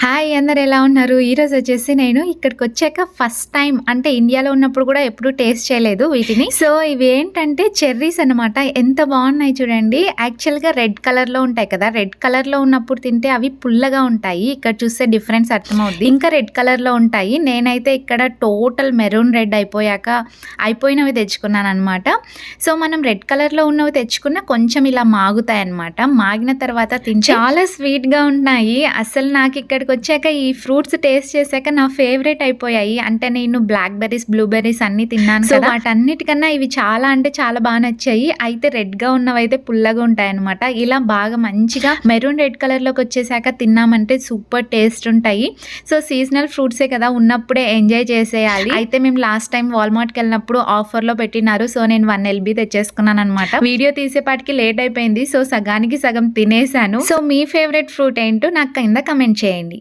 Hi! అందరు ఎలా ఉన్నారు? ఈరోజు వచ్చేసి నేను ఇక్కడికొచ్చాక ఫస్ట్ టైమ్ అంటే ఇండియాలో ఉన్నప్పుడు కూడా ఎప్పుడూ టేస్ట్ చేయలేదు వీటిని. సో, ఇవేంటంటే చెర్రీస్ అనమాట. ఎంత బాగున్నాయి చూడండి. యాక్చువల్‌గా రెడ్ కలర్‌లో ఉంటాయి కదా! రెడ్ కలర్‌లో ఉన్నప్పుడు తింటే అవి పుల్లగా ఉంటాయి. ఇక్కడ చూస్తే డిఫరెన్స్ అర్థమవుద్ది. ఇంకా రెడ్ కలర్‌లో ఉంటాయి. నేనైతే ఇక్కడ టోటల్ మెరూన్ రెడ్ అయిపోయినవి తెచ్చుకున్నాననమాట. సో, మనం రెడ్ కలర్‌లో ఉన్నవి తెచ్చుకున్న కొంచెం ఇలా మాగుతాయన్నమాట. మాగిన తర్వాత తింటే చాలా స్వీట్‌గా ఉన్నాయి. అసలు నాకు ఇక్కడికొచ్చాక ఈ ఫ్రూట్స్ టేస్ట్ చేశాక నా ఫేవరెట్ అయిపోయాయి. అంటే నేను బ్లాక్ బెర్రీస్, బ్లూ బెర్రీస్ అన్నీ తిన్నాను కదా! వాటన్నిటికన్నా ఇవి చాలా అంటే చాలా నచ్చాయి. అయితే రెడ్‌గా ఉన్నవైతే పుల్లగా ఉంటాయన్నమాట. ఇలా బాగా మంచిగా మెరూన్ రెడ్ కలర్‌లోకొచ్చేసాక తిన్నామంటే సూపర్ టేస్ట్ ఉంటాయి. సో, సీజనల్ ఫ్రూట్సే కదా! ఉన్నప్పుడే ఎంజాయ్ చేసేయాలి. అయితే మేము లాస్ట్ టైం వాల్‌మార్ట్‌కెళ్ళినప్పుడు ఆఫర్‌లో పెట్టినారు. సో, నేను 1 ఎల్‌బీ తెచ్చేసుకున్నాననమాట. వీడియో తీసేపాటికి లేట్ అయిపోయింది. సో, సగానికి సగం తినేసాను. సో, మీ ఫేవరెట్ ఫ్రూట్ ఏంటో నాకు కింద కమెంట్ చేయండి.